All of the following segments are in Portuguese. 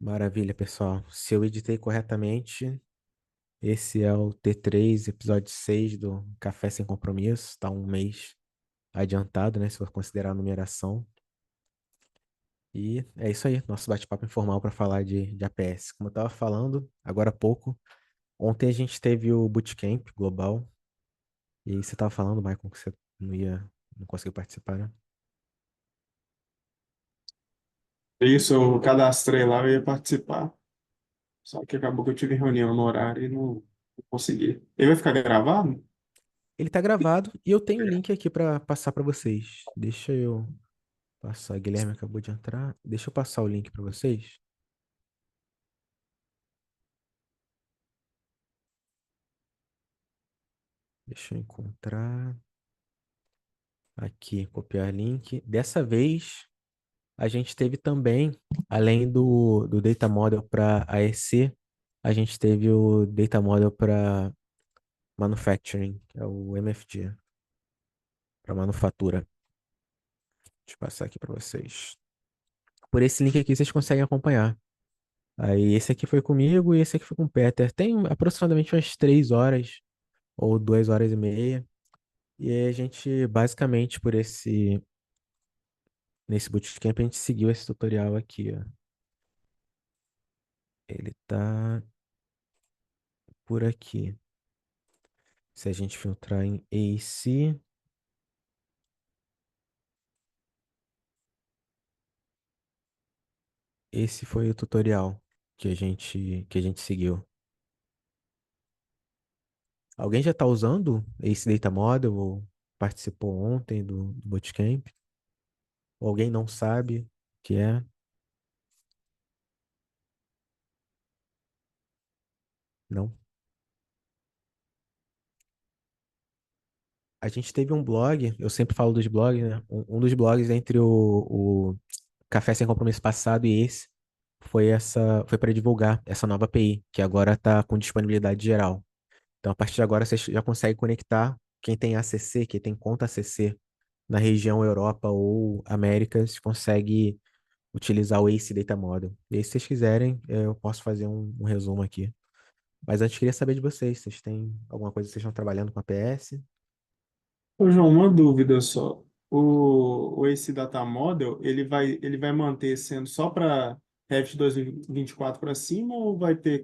Maravilha, pessoal. Se eu editei corretamente, esse é o T3, episódio 6 do Café Sem Compromisso. Tá um mês adiantado, né? Se for considerar a numeração. E é isso aí, nosso bate-papo informal para falar de APS. Como eu estava falando agora há pouco, ontem a gente teve o Bootcamp global. E aí você estava falando, Michael, que você não conseguiu participar, né? Isso, eu cadastrei lá, eu ia participar. Só que acabou que eu tive reunião no horário e não consegui. Ele vai ficar gravado? Ele tá gravado e eu tenho o link aqui para passar para vocês. Deixa eu passar. Guilherme acabou de entrar. Deixa eu passar o link para vocês. Deixa eu encontrar aqui, copiar link. Dessa vez, a gente teve também, além do Data Model para AEC, a gente teve o Data Model para Manufacturing, que é o MFG, para manufatura. Deixa eu passar aqui para vocês. Por esse link aqui, vocês conseguem acompanhar. Aí, esse aqui foi comigo e esse aqui foi com o Peter. Tem aproximadamente umas 3 horas ou 2 horas e meia. E aí a gente, basicamente, nesse bootcamp, a gente seguiu esse tutorial aqui, ó. Ele tá por aqui. Se a gente filtrar em AC, esse foi o tutorial que a gente seguiu. Alguém já está usando esse Data Model ou participou ontem do Bootcamp? Ou alguém não sabe o que é? Não? A gente teve um blog, eu sempre falo dos blogs, né? Um dos blogs entre o Café Sem Compromisso passado e esse foi para divulgar essa nova API, que agora está com disponibilidade geral. Então, a partir de agora, você já consegue conectar quem tem ACC, quem tem conta ACC na região Europa ou Américas, consegue utilizar o Ace Data Model. E aí, se vocês quiserem, eu posso fazer um resumo aqui. Mas antes, queria saber de vocês. Vocês têm alguma coisa que vocês estão trabalhando com a PS? Ô, João, uma dúvida só. Esse data model, ele vai manter sendo só para Revit 2024 para cima ou vai ter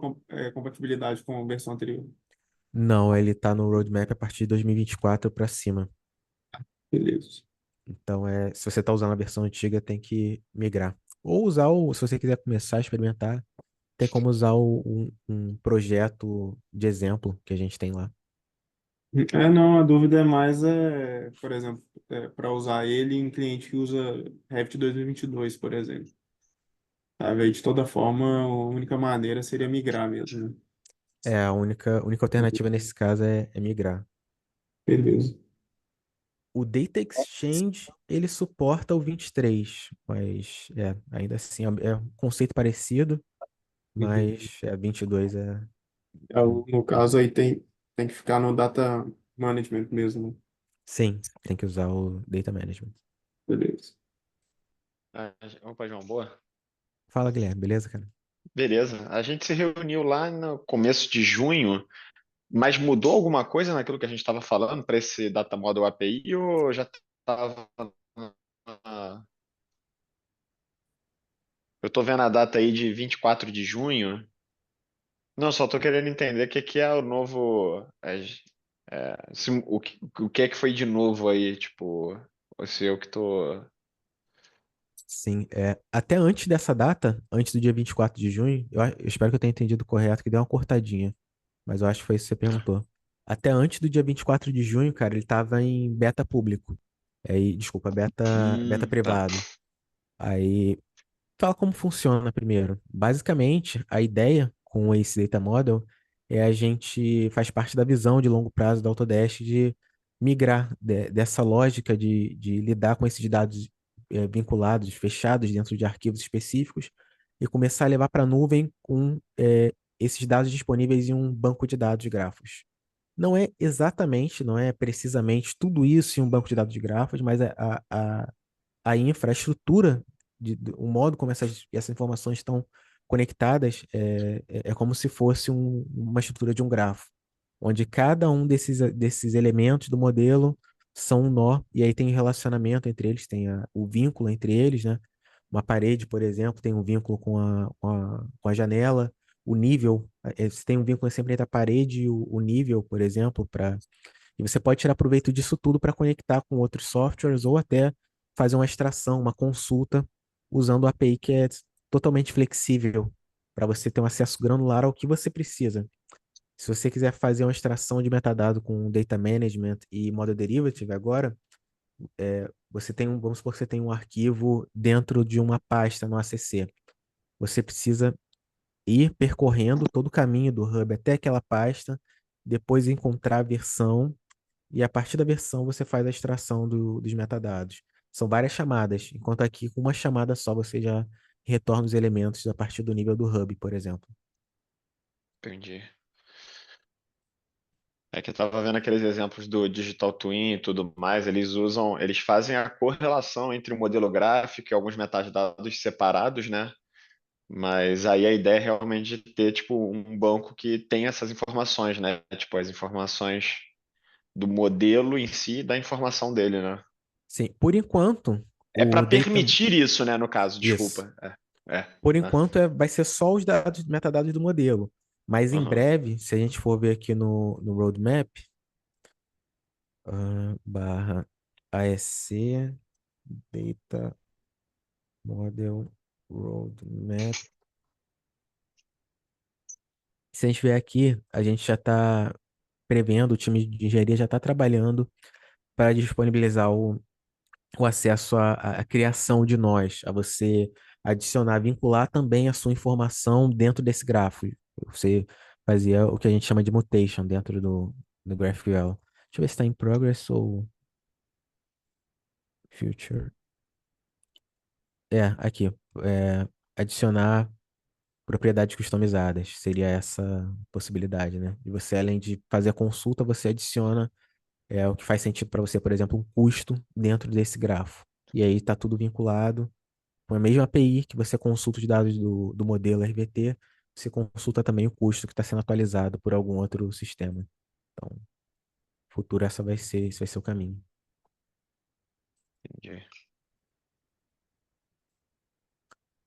compatibilidade com a versão anterior? Não, ele está no roadmap a partir de 2024 para cima. Beleza. Então, se você está usando a versão antiga, tem que migrar. Ou se você quiser começar a experimentar, tem como usar um projeto de exemplo que a gente tem lá. Não, a dúvida é mais, por exemplo, para usar ele em cliente que usa Revit 2022, por exemplo. Sabe? Aí, de toda forma, a única maneira seria migrar mesmo, né? A única alternativa nesse caso é migrar. Beleza. O Data Exchange, ele suporta o 23, mas ainda assim é um conceito parecido, Uhum. mas 22 é. No caso, aí tem que ficar no data management mesmo, né? Sim, tem que usar o Data Management. Beleza. Opa, João, boa. Fala, Guilherme, beleza, cara? Beleza. A gente se reuniu lá no começo de junho, mas mudou alguma coisa naquilo que a gente estava falando para esse Data Model API ou já estava. Eu estou vendo a data aí de 24 de junho. Não, só estou querendo entender o que que é o novo. O que é que foi de novo aí, tipo, se eu que tô. Sim, até antes dessa data, antes do dia 24 de junho, eu espero que eu tenha entendido correto, que deu uma cortadinha, mas eu acho que foi isso que você perguntou. Até antes do dia 24 de junho, cara, ele estava em beta público. Desculpa, beta Tá. privado. Aí, fala como funciona primeiro. Basicamente, a ideia com esse Data Model é a gente faz parte da visão de longo prazo da Autodesk de migrar dessa lógica de lidar com esses dados vinculados, fechados dentro de arquivos específicos e começar a levar para a nuvem com esses dados disponíveis em um banco de dados de grafos. Não é precisamente tudo isso em um banco de dados de grafos, mas a infraestrutura, o modo como essas informações estão conectadas é como se fosse uma estrutura de um grafo, onde cada um desses elementos do modelo são um nó, e aí tem relacionamento entre eles, tem o vínculo entre eles, né? Uma parede, por exemplo, tem um vínculo com a janela, o nível, você tem um vínculo sempre entre a parede e o nível, por exemplo, e você pode tirar proveito disso tudo para conectar com outros softwares ou até fazer uma extração, uma consulta, usando o API que é totalmente flexível para você ter um acesso granular ao que você precisa. Se você quiser fazer uma extração de metadado com data management e model derivative agora, você tem vamos supor que você tem um arquivo dentro de uma pasta no ACC. Você precisa ir percorrendo todo o caminho do hub até aquela pasta, depois encontrar a versão e a partir da versão você faz a extração dos metadados. São várias chamadas, enquanto aqui com uma chamada só você já retorna os elementos a partir do nível do hub, por exemplo. Entendi. É que eu tava vendo aqueles exemplos do Digital Twin e tudo mais, eles fazem a correlação entre o modelo gráfico e alguns metadados separados, né? Mas aí a ideia é realmente de ter, tipo, um banco que tem essas informações, né? Tipo, as informações do modelo em si e da informação dele, né? Sim, por enquanto, É para o data. permitir isso, né, no caso, Isso. desculpa. Por Né? enquanto, vai ser só os dados, metadados do modelo. Mas em Aham. breve, se a gente for ver aqui no roadmap, barra ASC, Data Model Roadmap. Se a gente ver aqui, a gente já está prevendo, o time de engenharia já está trabalhando para disponibilizar o acesso à criação de nós, a você adicionar, vincular também a sua informação dentro desse grafo. Você fazia o que a gente chama de mutation dentro do GraphQL. Deixa eu ver se está em progress ou future. Aqui. Adicionar propriedades customizadas. Seria essa possibilidade, né? E você, além de fazer a consulta, você adiciona o que faz sentido para você, por exemplo, um custo dentro desse grafo. E aí está tudo vinculado com a mesma API que você consulta os dados do modelo RVT, você consulta também o custo que está sendo atualizado por algum outro sistema. Então, futuro esse vai ser o caminho. Entendi.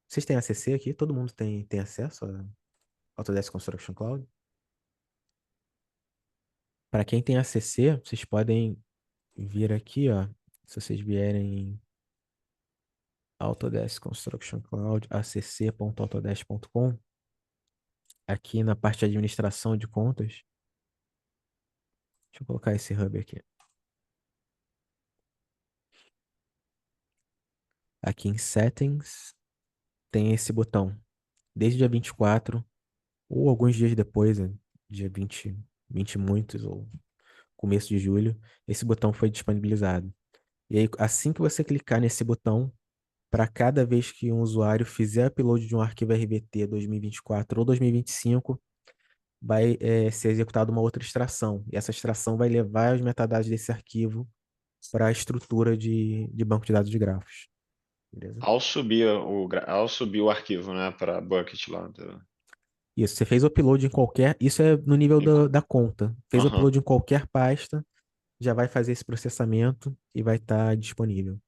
Vocês têm ACC aqui? Todo mundo tem acesso a Autodesk Construction Cloud? Para quem tem ACC, vocês podem vir aqui, ó. Se vocês vierem em Autodesk Construction Cloud, acc.autodesk.com, aqui na parte de administração de contas, deixa eu colocar esse hub aqui. Aqui em Settings, tem esse botão. Desde o dia 24, ou alguns dias depois, né, dia 20 e muitos, ou começo de julho, esse botão foi disponibilizado. E aí, assim que você clicar nesse botão, para cada vez que um usuário fizer upload de um arquivo RVT 2024 ou 2025, vai ser executada uma outra extração. E essa extração vai levar os metadados desse arquivo para a estrutura de banco de dados de grafos. Beleza? Ao subir o arquivo, né, para bucket lá. Isso, você fez o upload em qualquer. Isso é no nível Em co- da conta. Fez o Aham, upload em qualquer pasta, já vai fazer esse processamento e vai estar disponível.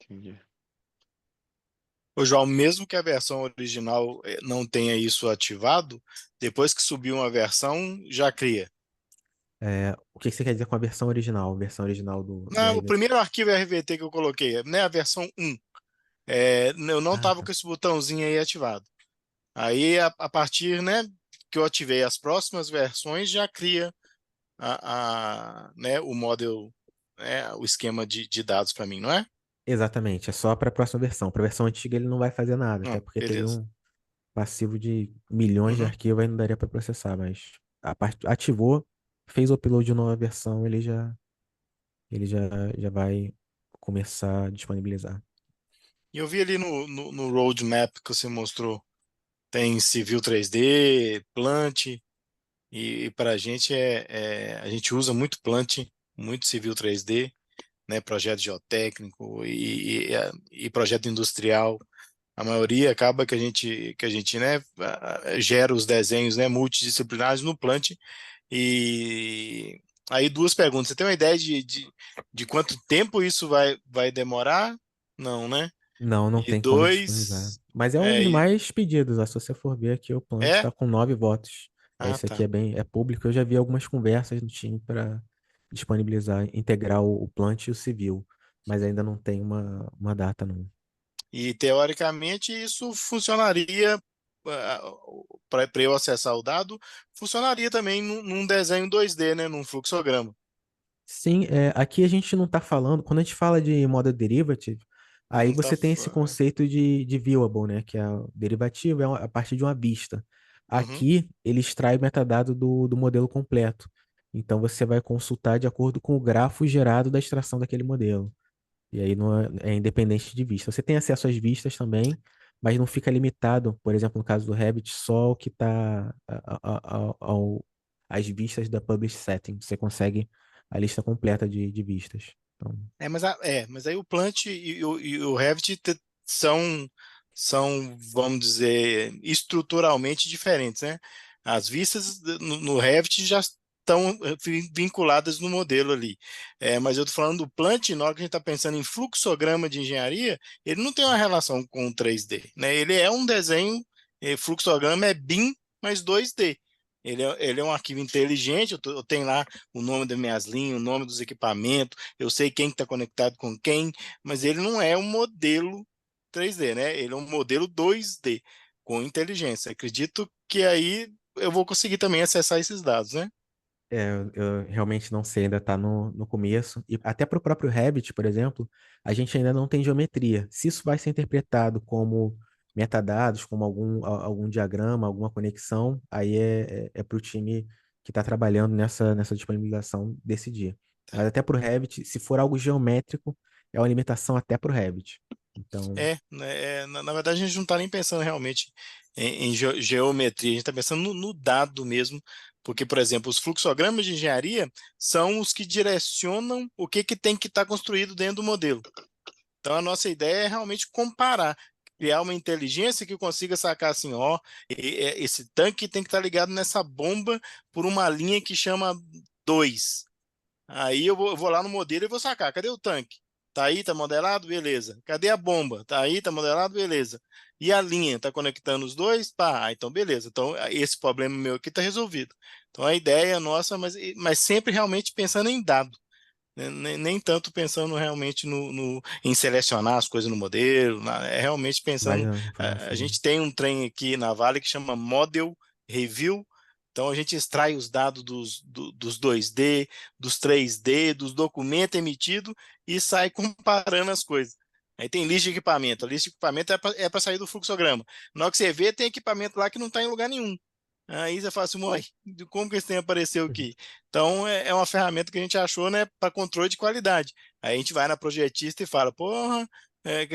entendi. Ô, João, mesmo que a versão original não tenha isso ativado, depois que subir uma versão, já cria. O que você quer dizer com a versão original? A versão original do Não, o RV? primeiro arquivo RVT que eu coloquei, né, a versão 1, eu não Ah, estava tá. com esse botãozinho aí ativado. Aí, a partir, né, que eu ativei as próximas versões, já cria né, o model, né, o esquema de dados para mim, não é? Exatamente, é só para a próxima versão. Para a versão antiga ele não vai fazer nada, até Não, porque teria beleza. um passivo de milhões de Uhum. arquivos aí não daria para processar, mas ativou, fez o upload de nova versão, ele já vai começar a disponibilizar. E eu vi ali no roadmap que você mostrou, tem Civil 3D, Plant, e para a gente a gente usa muito Plant, muito Civil 3D, né, projeto geotécnico e projeto industrial. A maioria acaba que a gente, né, gera os desenhos, né, multidisciplinares no Plant. E aí duas perguntas. Você tem uma ideia de quanto tempo isso vai demorar? Não, né? Não, não E tem como disponibilizar. dois, Mas é um é, dos mais pedidos. Se você for ver aqui, o Plant é? está com 9 votos. Ah, Isso aqui tá. é bem, é público. Eu já vi algumas conversas no time para disponibilizar, integrar o Plant e o Civil. Mas ainda não tem uma data, não. E teoricamente isso funcionaria para eu acessar o dado, funcionaria também num desenho 2D, né, num fluxograma. Sim, aqui a gente não está falando, quando a gente fala de model derivative, aí Não tá, você tem esse conceito de viewable, né? Que é o derivativo, a partir de uma vista. uhum. Aqui ele extrai metadado do modelo completo. Então você vai consultar de acordo com o grafo gerado da extração daquele modelo. E aí não é independente de vista. Você tem acesso às vistas também, mas não fica limitado, por exemplo, no caso do Rabbit, só ao que está às vistas da Publish Setting. Você consegue a lista completa de vistas. Então, Mas aí o Plant e o Revit são, vamos dizer, estruturalmente diferentes, né? As vistas no Revit já estão vinculadas no modelo ali. Mas eu estou falando do Plant, na hora que a gente está pensando em fluxograma de engenharia, ele não tem uma relação com o 3D, né? Ele é um desenho, fluxograma é BIM, mas 2D. Ele é um arquivo inteligente, eu tenho lá o nome das minhas linhas, o nome dos equipamentos, eu sei quem está conectado com quem, mas ele não é um modelo 3D, né? Ele é um modelo 2D com inteligência. Acredito que aí eu vou conseguir também acessar esses dados, né? eu realmente não sei, ainda está no começo. E até para o próprio Revit, por exemplo, a gente ainda não tem geometria. Se isso vai ser interpretado como metadados, como algum diagrama, alguma conexão, aí é para o time que está trabalhando nessa disponibilização decidir. Mas Tá. até para o Revit, se for algo geométrico, é uma limitação até para o Revit. Então, Né, na verdade, a gente não está nem pensando realmente em geometria, a gente está pensando no dado mesmo, porque, por exemplo, os fluxogramas de engenharia são os que direcionam o que tem que estar construído dentro do modelo. Então, a nossa ideia é realmente comparar, criar uma inteligência que consiga sacar assim, ó, esse tanque tem que estar ligado nessa bomba por uma linha que chama 2. Aí eu vou lá no modelo e vou sacar. Cadê o tanque? Tá aí, tá modelado? Beleza. Cadê a bomba? Tá aí, tá modelado? Beleza. E a linha? Tá conectando os dois? Pá, então beleza. Então esse problema meu aqui tá resolvido. Então a ideia nossa, mas sempre realmente pensando em dado, né? Nem tanto pensando realmente em selecionar as coisas no modelo, é realmente mais pensando. A informação. gente tem um trem aqui na Vale que chama Model Review. Então a gente extrai os dados dos 2D, dos 3D, dos documentos emitidos e sai comparando as coisas. Aí tem lista de equipamento. A lista de equipamento é para sair do fluxograma. Na hora que você vê, tem equipamento lá que não está em lugar nenhum. Aí você fala assim, "Uai, como que esse trem apareceu aqui?" Então, é uma ferramenta que a gente achou, né, para controle de qualidade. Aí a gente vai na projetista e fala, porra,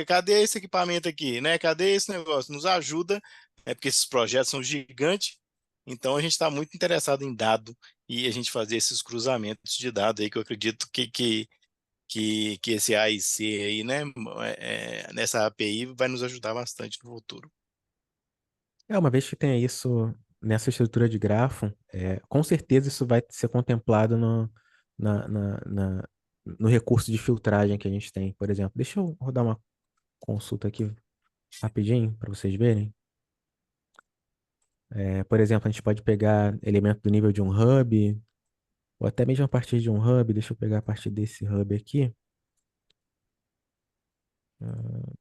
cadê esse equipamento aqui, né? Cadê esse negócio? Nos ajuda, porque esses projetos são gigantes, então a gente está muito interessado em dado e a gente fazer esses cruzamentos de dados aí, que eu acredito que esse A e C aí, né, nessa API vai nos ajudar bastante no futuro. Uma vez que tenha isso nessa estrutura de grafo, com certeza isso vai ser contemplado na, na- na- no recurso de filtragem que a gente tem, por exemplo. Deixa eu rodar uma consulta aqui rapidinho para vocês verem. Por exemplo, a gente pode pegar elemento do nível de um hub, ou até mesmo a partir de um hub. Deixa eu pegar a partir desse hub aqui. Ah,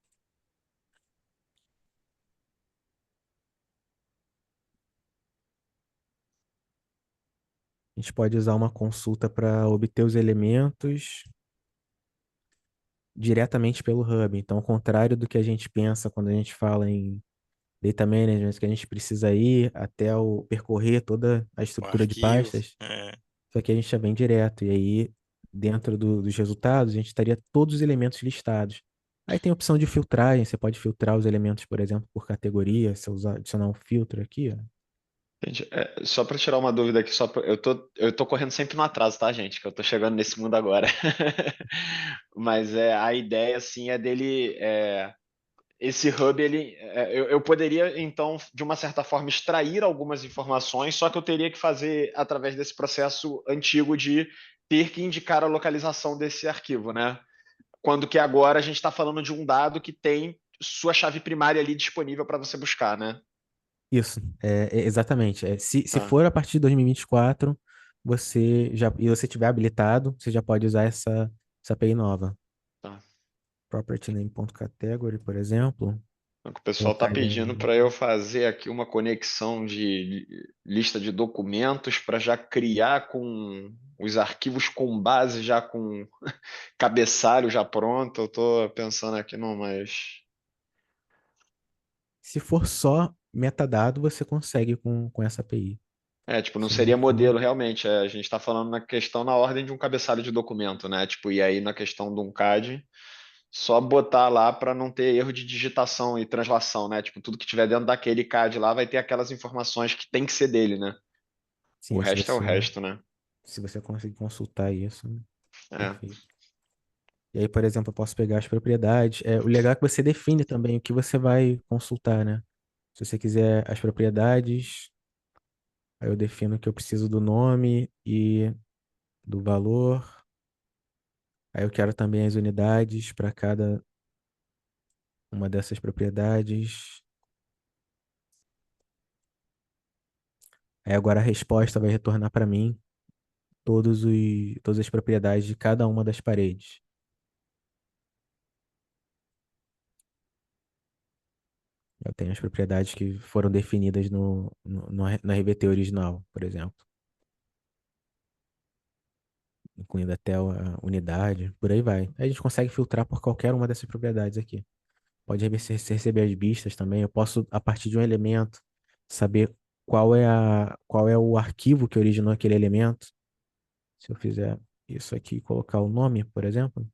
A gente pode usar uma consulta para obter os elementos diretamente pelo hub. Então, ao contrário do que a gente pensa quando a gente fala em data management, que a gente precisa ir até percorrer toda a O estrutura de arquivo, pastas, só que a gente já vem direto. E aí, dentro dos resultados, a gente estaria todos os elementos listados. Aí tem a opção de filtragem, você pode filtrar os elementos, por exemplo, por categoria, se eu adicionar um filtro aqui, ó. Gente, só para tirar uma dúvida aqui, eu tô correndo sempre no atraso, tá, gente? Que eu tô chegando nesse mundo agora. Mas a ideia, assim, é dele esse hub, eu poderia, então, de uma certa forma, extrair algumas informações, só que eu teria que fazer através desse processo antigo de ter que indicar a localização desse arquivo, né? Quando que agora a gente está falando de um dado que tem sua chave primária ali disponível para você buscar, né? Isso, exatamente. Se Tá, for a partir de 2024, e você tiver habilitado, você já pode usar essa API nova. tá. Property name.category, por exemplo, O pessoal está colocar ele pedindo para eu fazer aqui uma conexão de lista de documentos para já criar com os arquivos com base, já com cabeçalho já pronto. Eu estou pensando aqui, não, mas. Se for só metadado, você consegue com essa API. É, tipo, não Se não seria for, modelo realmente. A gente está falando na questão na ordem de um cabeçalho de documento, né? Tipo, e aí na questão de um CAD, só botar lá para não ter erro de digitação e translação, né? Tipo, tudo que tiver dentro daquele CAD lá vai ter aquelas informações que tem que ser dele, né? O sim, resto é o resto, né? se você conseguir consultar isso, É. perfeito. E aí, por exemplo, eu posso pegar as propriedades. O legal é que você define também o que você vai consultar, né? Se você quiser as propriedades, aí eu defino que eu preciso do nome e do valor. Aí eu quero também as unidades para cada uma dessas propriedades. Aí agora a resposta vai retornar para mim todas as propriedades de cada uma das paredes. Eu tenho as propriedades que foram definidas na RVT original, por exemplo, incluindo até a unidade, por aí vai. Aí a gente consegue filtrar por qualquer uma dessas propriedades aqui. Pode receber as vistas também. Eu posso, a partir de um elemento, saber qual é o arquivo que originou aquele elemento. Se eu fizer isso aqui e colocar o nome, por exemplo,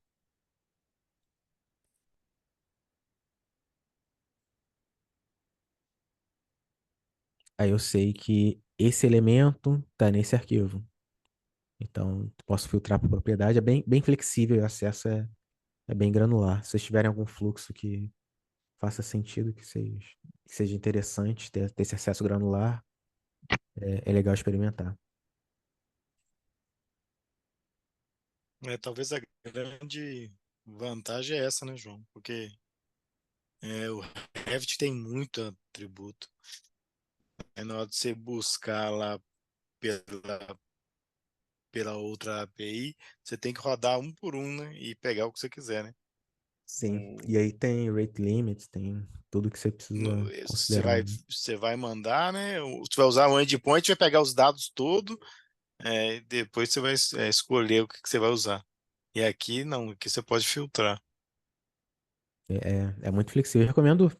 aí eu sei que esse elemento está nesse arquivo. Então, posso filtrar por propriedade. É bem flexível, o acesso é bem granular. Se vocês tiverem algum fluxo que faça sentido, que seja interessante ter esse acesso granular, é legal experimentar. Talvez a grande vantagem é essa, né, João? Porque o Revit tem muito atributo. Aí na hora de você buscar lá pela, pela outra API, você tem que rodar um por um, né? E pegar o que você quiser, né? Sim. O, E aí tem rate limits, tem tudo que você precisa você considerar, vai, né? você vai mandar, né? Você vai usar o endpoint, vai pegar os dados todos, e depois você vai escolher o que você vai usar. E aqui não, aqui você pode filtrar. É muito flexível. Eu recomendo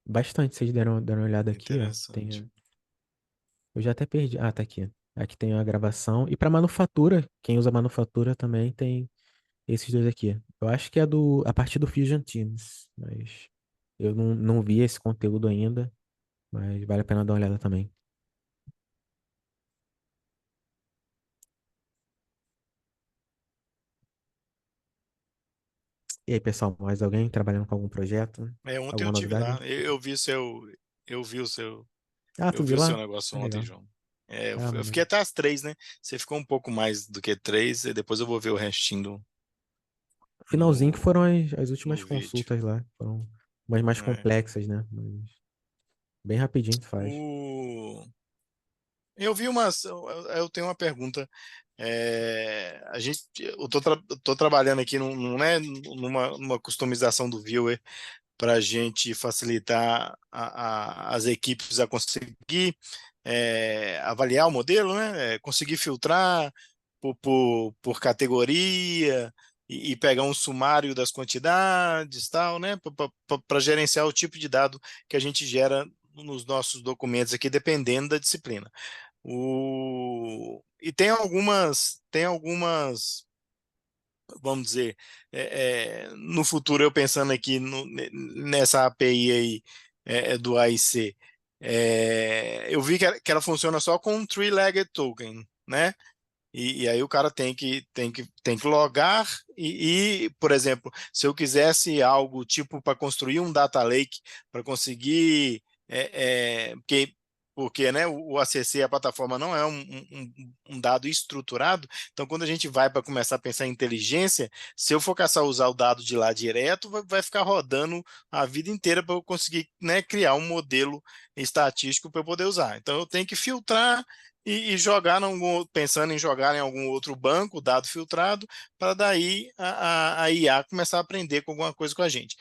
bastante vocês deram uma olhada aqui, ó. Interessante. Eu já até perdi. Ah, tá aqui. Aqui tem a gravação. E para manufatura, quem usa manufatura também tem esses dois aqui. Eu acho que é a partir do Fusion Teams, mas eu não vi esse conteúdo ainda, mas vale a pena dar uma olhada também. E aí, pessoal, mais alguém trabalhando com algum projeto? Ontem eu Alguma tive lá, novidade? eu vi o seu, Ah, eu tu vi viu o seu lá? negócio Ah, ontem, legal. João. Ah, Eu fiquei maneiro. até às 3, né? Você ficou um pouco mais do que 3, e depois eu vou ver o restinho Finalzinho que foram as no últimas vídeo. consultas lá. Foram umas mais É. complexas, né? Mas bem rapidinho tu faz. O... Eu vi umas. Eu tenho uma pergunta. Eu tô trabalhando aqui né, numa customização do viewer para a gente facilitar as equipes a conseguir avaliar o modelo, né? Conseguir filtrar por categoria e pegar um sumário das quantidades, tal, né? Para gerenciar o tipo de dado que a gente gera nos nossos documentos aqui, dependendo da disciplina. E tem algumas, vamos dizer, no futuro eu pensando aqui nessa API aí do AIC, eu vi que ela funciona só com um three-legged token, né? E aí o cara tem que logar por exemplo, se eu quisesse algo tipo para construir um data lake, para conseguir, porque né, o ACC, a plataforma, não é um dado estruturado, então quando a gente vai para começar a pensar em inteligência, se eu for caçar usar o dado de lá direto, vai ficar rodando a vida inteira para eu conseguir, né, criar um modelo estatístico para eu poder usar. Então eu tenho que filtrar e jogar pensando em jogar em algum outro banco, dado filtrado, para daí a IA começar a aprender com alguma coisa com a gente.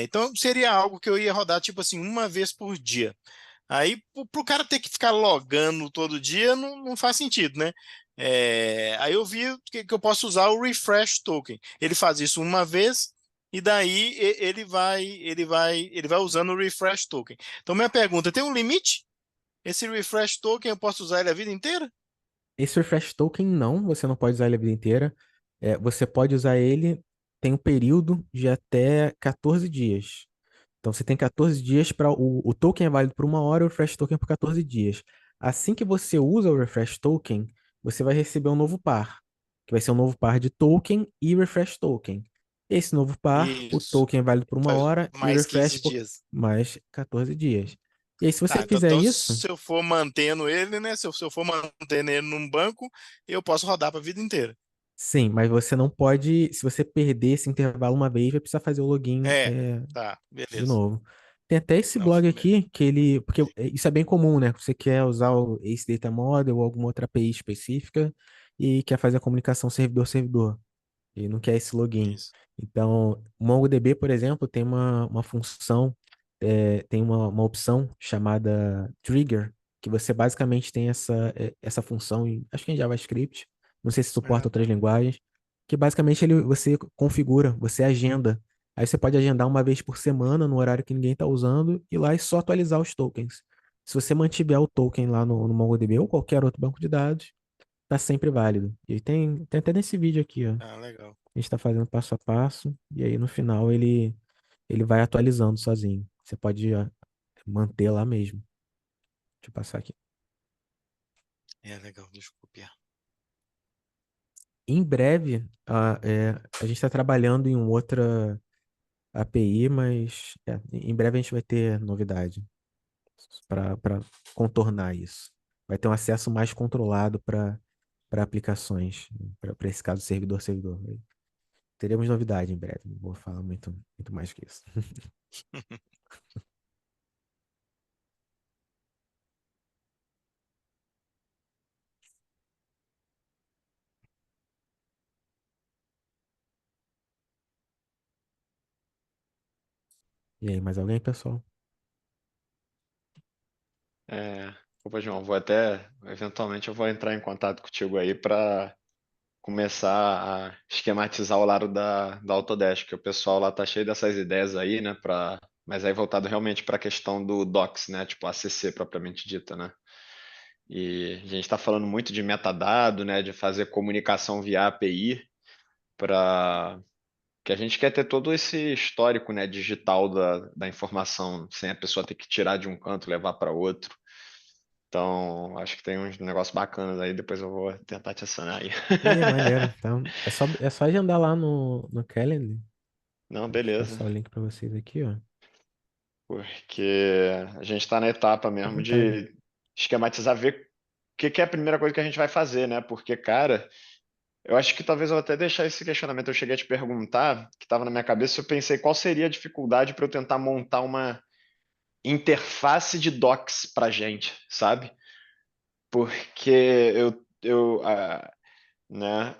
Então seria algo que eu ia rodar tipo assim uma vez por dia. Aí para o cara ter que ficar logando todo dia não faz sentido, né? Aí eu vi que eu posso usar o refresh token. Ele faz isso uma vez e daí ele vai usando o refresh token. Então minha pergunta, tem um limite? Esse refresh token eu posso usar ele a vida inteira? Esse refresh token não, você não pode usar ele a vida inteira. Você pode usar ele, tem um período de até 14 dias. Então você tem 14 dias para. O token é válido por uma hora, o refresh token é por 14 dias. Assim que você usa o refresh token, você vai receber um novo par, que vai ser um novo par de token e refresh token. Esse novo par, o Isso. token é válido por uma Faz hora e o mais refresh 15 por dias. mais 14 dias. E aí, se você Tá, então, fizer então isso, se eu for mantendo ele, né? Se eu for mantendo ele num banco, eu posso rodar para a vida inteira. sim, mas você não pode. Se você perder esse intervalo uma vez, vai precisar fazer o login Tá, de beleza. novo. Tem até esse Não, blog aqui que ele. Porque isso é bem comum, né? Você quer usar o Ace Data Model ou alguma outra API específica e quer fazer a comunicação servidor-servidor. E não quer esse login. isso. Então, o MongoDB, por exemplo, tem uma função, tem uma opção chamada Trigger, que você basicamente tem essa função, acho que em JavaScript, não sei se suporta Ah, outras tá. linguagens, que basicamente você configura, você agenda. Aí você pode agendar uma vez por semana, no horário que ninguém está usando, e lá e só atualizar os tokens. Se você mantiver o token lá no MongoDB ou qualquer outro banco de dados, tá sempre válido. E tem até nesse vídeo aqui, ó. Ah, legal. A gente está fazendo passo a passo, e aí no final ele vai atualizando sozinho. Você pode manter lá mesmo. Deixa eu passar aqui. Legal, deixa eu copiar. Em breve, a gente está trabalhando em outra API, mas em breve a gente vai ter novidade para contornar isso. Vai ter um acesso mais controlado para aplicações, para esse caso servidor-servidor. Teremos novidade em breve. Não vou falar muito mais que isso. E aí, mais alguém, pessoal? Opa, João, vou até, eventualmente eu vou entrar em contato contigo aí para começar a esquematizar o lado da Autodesk, que o pessoal lá tá cheio dessas ideias aí, né, mas aí voltado realmente para a questão do Docs, né, tipo ACC propriamente dita, né? E a gente está falando muito de metadado, né, de fazer comunicação via API para que a gente quer ter todo esse histórico, né, digital da informação, sem a pessoa ter que tirar de um canto e levar para outro. Então, acho que tem uns negócios bacanas aí, depois eu vou tentar te acionar aí. Maneiro. Então, é só agendar lá no Calendly. Não, Vou beleza. passar o link para vocês aqui, ó. Porque a gente está na etapa Fica à mesmo vontade. de esquematizar, ver o que é a primeira coisa que a gente vai fazer, né? Porque, cara, eu acho que talvez eu até deixar esse questionamento, eu cheguei a te perguntar, que estava na minha cabeça, eu pensei qual seria a dificuldade para eu tentar montar uma interface de docs para gente, sabe? Porque né,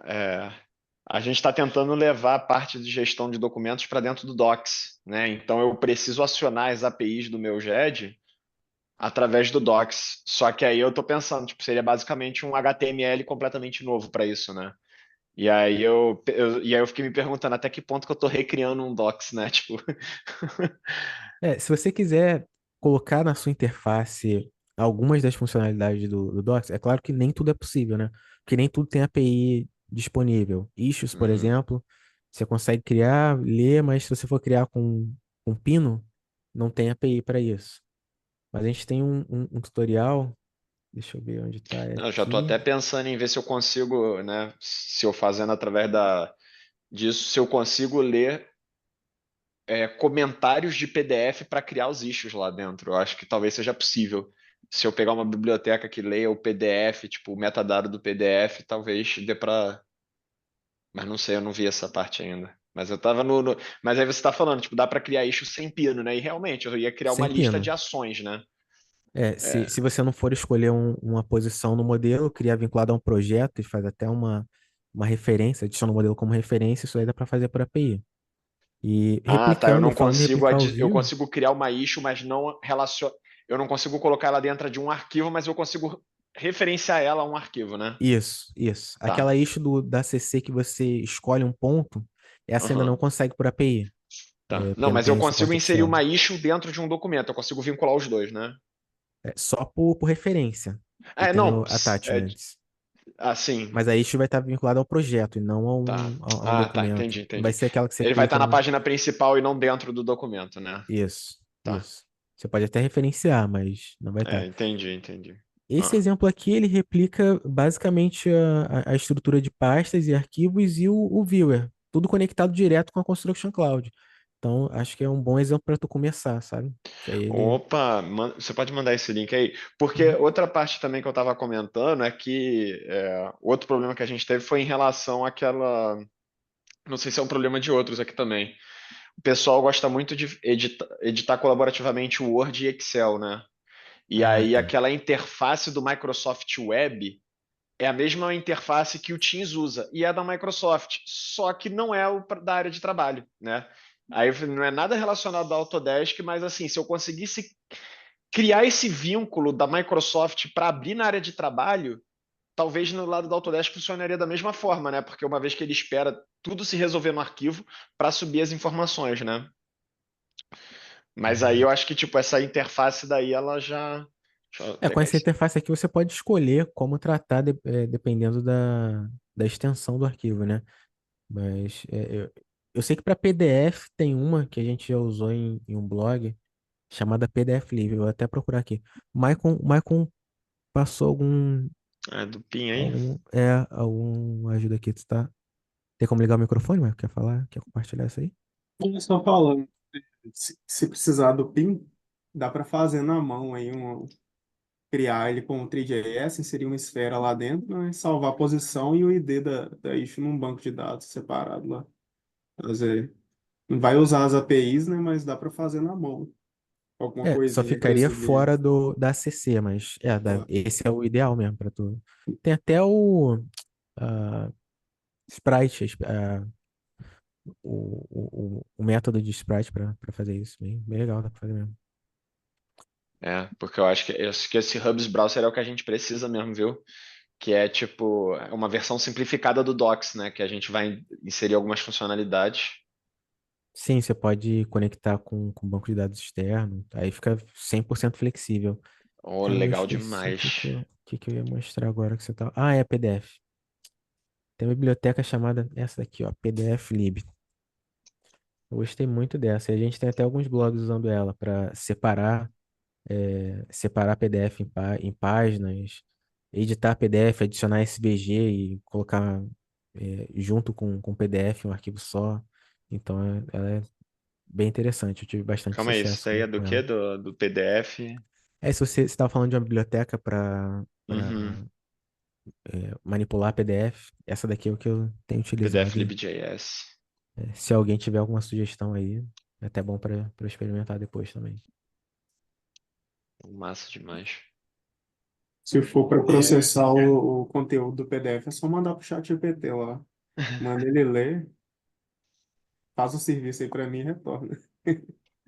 a gente está tentando levar a parte de gestão de documentos para dentro do Docs, né? Então eu preciso acionar as APIs do meu GED através do Docs. Só que aí eu estou pensando, tipo, seria basicamente um HTML completamente novo para isso, né? E aí eu fiquei me perguntando até que ponto que eu estou recriando um Docs, né? Tipo, Se você quiser colocar na sua interface algumas das funcionalidades do Docs, é claro que nem tudo é possível, né? Porque nem tudo tem API disponível. Issues, por uhum, exemplo, você consegue criar, ler, mas se você for criar com Pino, não tem API para isso. Mas a gente tem um tutorial. Deixa eu ver onde tá. É Eu já tô aqui. até pensando em ver se eu consigo, né? Se eu fazendo através disso, se eu consigo ler comentários de PDF para criar os issues lá dentro. Eu acho que talvez seja possível. Se eu pegar uma biblioteca que leia o PDF, tipo, o metadado do PDF, talvez dê para. Mas não sei, eu não vi essa parte ainda. Mas eu tava Mas aí você tá falando, tipo, dá para criar issue sem pino, né? E realmente, eu ia criar uma Sem lista de pino. ações, né? Se você não for escolher uma posição no modelo, criar vinculado a um projeto e faz até uma referência, adiciona o modelo como referência, isso aí dá para fazer por API. E Ah, tá. Eu replicando, não falando em consigo, replicar o eu view, consigo criar uma issue, mas não relaciona. Eu não consigo colocar ela dentro de um arquivo, mas eu consigo referenciar ela a um arquivo, né? isso. Tá. Aquela issue da CC que você escolhe um ponto, essa ainda não Aham. consegue por API, Tá. Não, porque não mas eu tem consigo suporte inserir oficial. uma issue dentro de um documento. Eu consigo vincular os dois, né? É só por referência. E É, tem não. o attachments. Assim. Mas a issue vai estar vinculada ao projeto e não Tá. a um Ah, tá. documento. Entendi, Não vai entendi. ser aquela que você Ele vai estar clica na no. página principal e não dentro do documento, né? Isso, Tá. isso. Você pode até referenciar, mas não vai estar. Entendi. Esse Ah. exemplo aqui, ele replica basicamente a estrutura de pastas e arquivos e o viewer, tudo conectado direto com a Construction Cloud. Então, acho que é um bom exemplo para tu começar, sabe? Que aí ele. Opa, você pode mandar esse link aí. Porque Uhum. outra parte também que eu estava comentando é que outro problema que a gente teve foi em relação àquela. Não sei se é um problema de outros aqui também. O pessoal gosta muito de editar colaborativamente o Word e Excel, né? E Ah, aí tá. aquela interface do Microsoft Web é a mesma interface que o Teams usa e é da Microsoft, só que não é da área de trabalho, né? Aí não é nada relacionado ao Autodesk, mas assim, se eu conseguisse criar esse vínculo da Microsoft para abrir na área de trabalho, talvez no lado da Autodesk funcionaria da mesma forma, né? Porque uma vez que ele espera tudo se resolver no arquivo para subir as informações, né? Mas aí Uhum. eu acho que tipo essa interface daí ela já. Deixa eu Com pegar essa esse. interface aqui você pode escolher como tratar dependendo da extensão do arquivo, né? Mas eu sei que para PDF tem uma que a gente já usou em um blog chamada PDF Livre. Eu vou até procurar aqui. Maicon passou Do PIN aí. algum ajuda aqui, tu tá? Tem como ligar o microfone, Maicon? Quer falar? Quer compartilhar isso aí? Eu só falando, se precisar do PIN, dá para fazer na mão aí, criar ele com o 3JS, inserir uma esfera lá dentro, né, salvar a posição e o ID da issue num banco de dados separado lá. Fazer. Não vai usar as APIs, né, mas dá para fazer na mão. Alguma Só coisinha para ficaria exibir. fora da CC, mas Ah, esse é o ideal mesmo para tu. Tem até ah, Sprite, o método de Sprite para fazer isso. Bem legal, dá pra fazer mesmo. Porque eu acho que esse Hubs Browser é o que a gente precisa mesmo, viu? Que é tipo uma versão simplificada do Docs, né? Que a gente vai inserir algumas funcionalidades. Sim, você pode conectar com banco de dados externo, aí fica 100% flexível. Oh, Caramba, eu legal esqueci o que demais. que eu ia mostrar agora que você tá. Ah, é PDF. Tem uma biblioteca chamada essa daqui, ó, PDF Lib. Eu gostei muito dessa. E a gente tem até alguns blogs usando ela para separar PDF em páginas, editar PDF, adicionar SVG e colocar junto com PDF um arquivo só. Então, ela é bem interessante. Eu tive bastante Calma aí, isso sucesso aí é com do quê? ela. Do PDF? Se você estava falando de uma biblioteca para Uhum. manipular PDF, essa daqui é o que eu tenho PDF utilizado. E, LibJS. se alguém tiver alguma sugestão aí, é até bom para eu experimentar depois também. Massa demais. se for para processar o conteúdo do PDF, é só mandar para o chat GPT lá. Manda ele ler, faz o serviço aí para mim e retorna.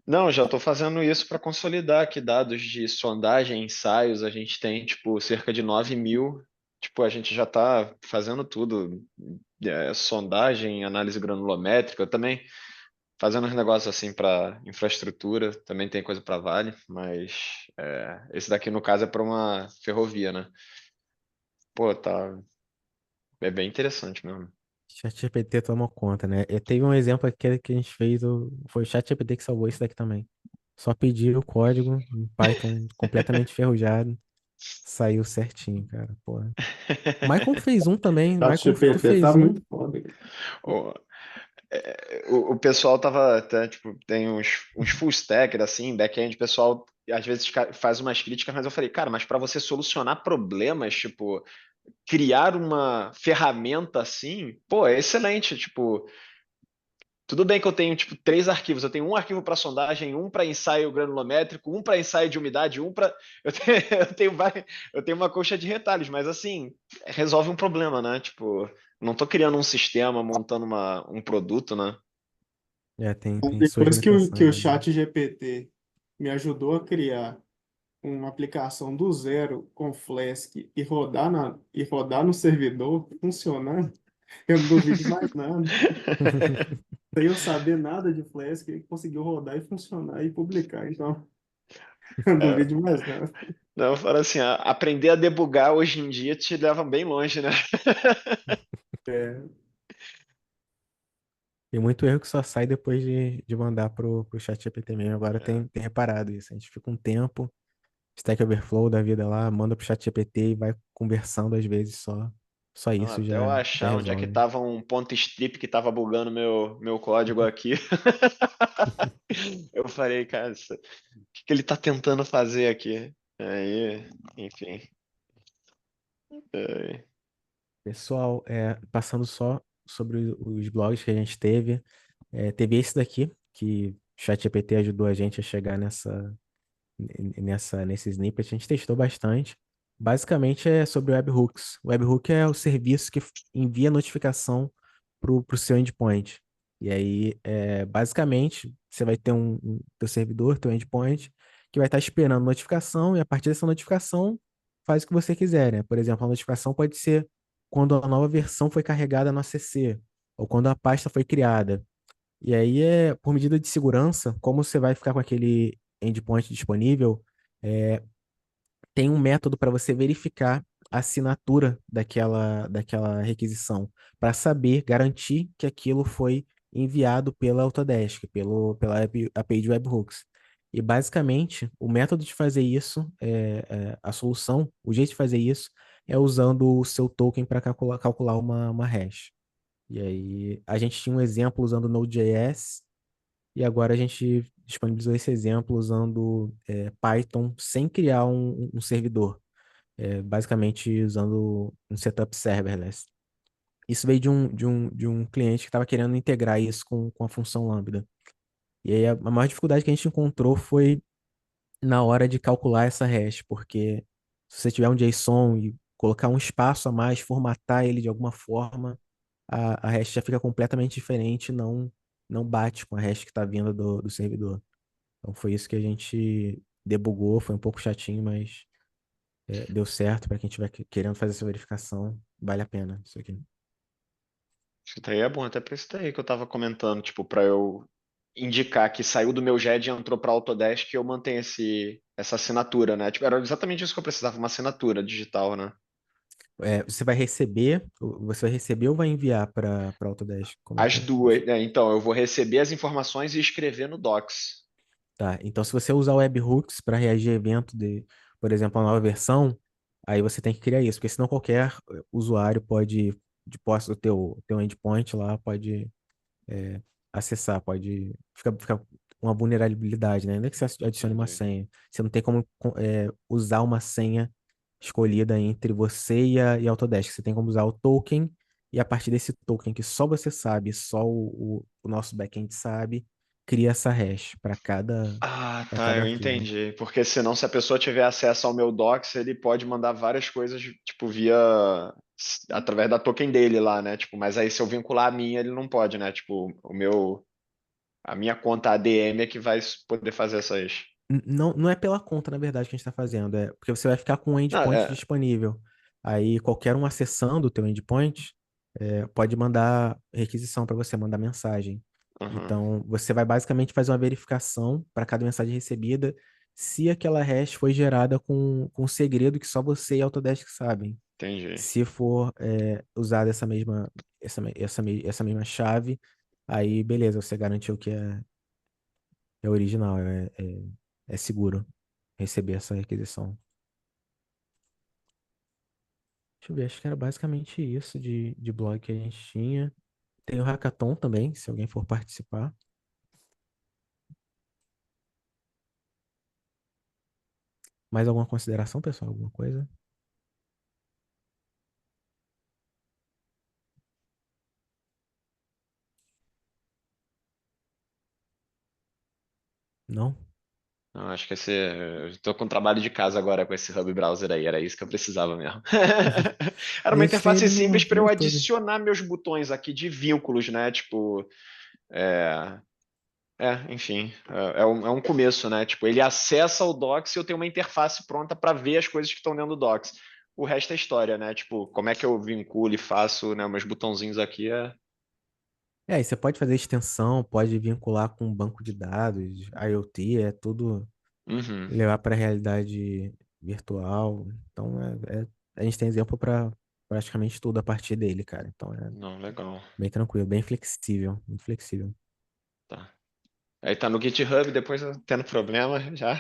Não, já estou fazendo isso para consolidar aqui dados de sondagem, ensaios. A gente tem, tipo, cerca de 9.000. Tipo, a gente já está fazendo tudo. Sondagem, análise granulométrica, também fazendo uns negócios assim para infraestrutura. Também tem coisa para Vale, mas esse daqui, no caso, é para uma ferrovia, né? Pô, tá. É bem interessante mesmo. ChatGPT toma conta, né? Teve um exemplo aqui que a gente fez, foi o ChatGPT que salvou isso daqui também. Só pedir o código em Python completamente enferrujado. Saiu certinho, cara. Pô. O Maicon fez um também. Chat Maicon, tu GPT tá fez um. muito foda, cara. O, o pessoal tava até, tipo, tem uns full stack, assim, back-end, o pessoal às vezes faz umas críticas, mas eu falei, cara, mas para você solucionar problemas, tipo, criar uma ferramenta assim, pô, é excelente, tipo, tudo bem que eu tenho, tipo, três arquivos. Eu tenho um arquivo para sondagem, um para ensaio granulométrico, um para ensaio de umidade, um para. Eu tenho, eu tenho uma coxa de retalhos, mas assim, resolve um problema, né? Tipo, não tô criando um sistema, montando um produto, né? É, tem suas Depois que o limitações ali. Chat GPT me ajudou a criar uma aplicação do zero com Flask e rodar no servidor funcionando, eu não duvido mais nada. Sem eu saber nada de Flask, ele conseguiu rodar e funcionar e publicar. Então, eu não É, duvido mais nada. não, eu falo assim, aprender a debugar hoje em dia te leva bem longe, né? É, Tem muito erro que só sai depois de mandar pro chat GPT mesmo. Agora É. tem reparado isso. A gente fica um tempo, Stack Overflow da vida lá, manda pro chat GPT e vai conversando às vezes só. Só Não, isso até eu já achar onde é que resolve. tava um ponto strip que tava bugando meu código aqui. Eu falei, cara, que ele tá tentando fazer aqui? Aí, enfim. É, Pessoal, passando só sobre os blogs que a gente teve, teve esse daqui, que o ChatGPT ajudou a gente a chegar nesse snippet. A gente testou bastante. Basicamente é sobre webhooks. O webhook é o serviço que envia notificação para o seu endpoint. E aí, basicamente, você vai ter teu servidor, teu endpoint, que vai estar esperando notificação, e a partir dessa notificação, faz o que você quiser, né? Por exemplo, a notificação pode ser quando a nova versão foi carregada no ACC, ou quando a pasta foi criada. E aí, por medida de segurança, como você vai ficar com aquele endpoint disponível, é, tem um método para você verificar a assinatura daquela requisição, para saber, garantir que aquilo foi enviado pela Autodesk, pela API de webhooks. E basicamente, o método de fazer isso, a solução, o jeito de fazer isso, é usando o seu token para calcular uma hash. E aí, a gente tinha um exemplo usando Node.js, e agora a gente disponibilizou esse exemplo usando Python sem criar um servidor, basicamente usando um setup serverless. Isso veio de um cliente que estava querendo integrar isso com a função Lambda. E aí a maior dificuldade que a gente encontrou foi na hora de calcular essa hash, porque se você tiver um JSON e colocar um espaço a mais, formatar ele de alguma forma, a hash já fica completamente diferente, não bate com a hash que está vindo do servidor. Então foi isso que a gente debugou, foi um pouco chatinho, mas deu certo para quem estiver querendo fazer essa verificação, vale a pena isso aqui. isso daí é bom, até pra isso daí que eu tava comentando, tipo, pra eu indicar que saiu do meu GED e entrou pra Autodesk, eu mantenho essa assinatura, né? Tipo, era exatamente isso que eu precisava, uma assinatura digital, né? Você vai receber ou vai enviar para Autodesk? Como é que As é isso? duas, né? Então, eu vou receber as informações e escrever no Docs. Tá, então se você usar o webhooks para reagir a evento por exemplo, a nova versão, aí você tem que criar isso, porque senão qualquer usuário de posse do teu endpoint lá, pode acessar, pode ficar uma vulnerabilidade, né? Ainda que você adicione uma Entendi. senha. Você não tem como usar uma senha escolhida entre você e a Autodesk. Você tem como usar o token, e a partir desse token que só você sabe, só o nosso backend sabe, cria essa hash Ah, para tá, cada eu arquivo. entendi. Porque senão, se a pessoa tiver acesso ao meu Docs, ele pode mandar várias coisas, tipo, através da token dele lá, né? Tipo, mas aí se eu vincular a minha, ele não pode, né? Tipo, a minha conta ADM é que vai poder fazer essas. Não é pela conta, na verdade, que a gente está fazendo, é porque você vai ficar com um Não, endpoint é. disponível. Aí qualquer um acessando o teu endpoint pode mandar requisição para você, mandar mensagem. Aham, Então, você vai basicamente fazer uma verificação para cada mensagem recebida se aquela hash foi gerada com um segredo que só você e a Autodesk sabem. entendi. Se for usada essa mesma chave, aí beleza, você garantiu que é original, é seguro receber essa requisição. Deixa eu ver, acho que era basicamente isso de blog que a gente tinha. Tem o Hackathon também, se alguém for participar. Mais alguma consideração, pessoal? Alguma coisa? Não? Não, acho que eu tô com trabalho de casa agora com esse hub browser aí, era isso que eu precisava mesmo. Era uma Esse tem interface ele no, simples para no eu YouTube. adicionar meus botões aqui de vínculos, né? Tipo, é, enfim, é um começo, né? Tipo, ele acessa o Docs e eu tenho uma interface pronta para ver as coisas que estão dentro do Docs. O resto é história, né? Tipo, como é que eu vinculo e faço, né, meus botãozinhos aqui E você pode fazer extensão, pode vincular com um banco de dados, IoT, é tudo Uhum. levar para a realidade virtual. Então, a gente tem exemplo para praticamente tudo a partir dele, cara. Então, é Não, legal. bem tranquilo, bem flexível, muito flexível. Tá. Aí tá no GitHub, depois tendo problema já.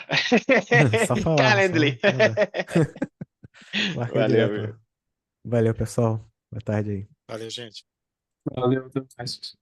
Só falar, Calendly. só mandar. Marca Valeu, direto lá. meu. Valeu, pessoal. Boa tarde aí. Valeu, gente. Valeu, até mais.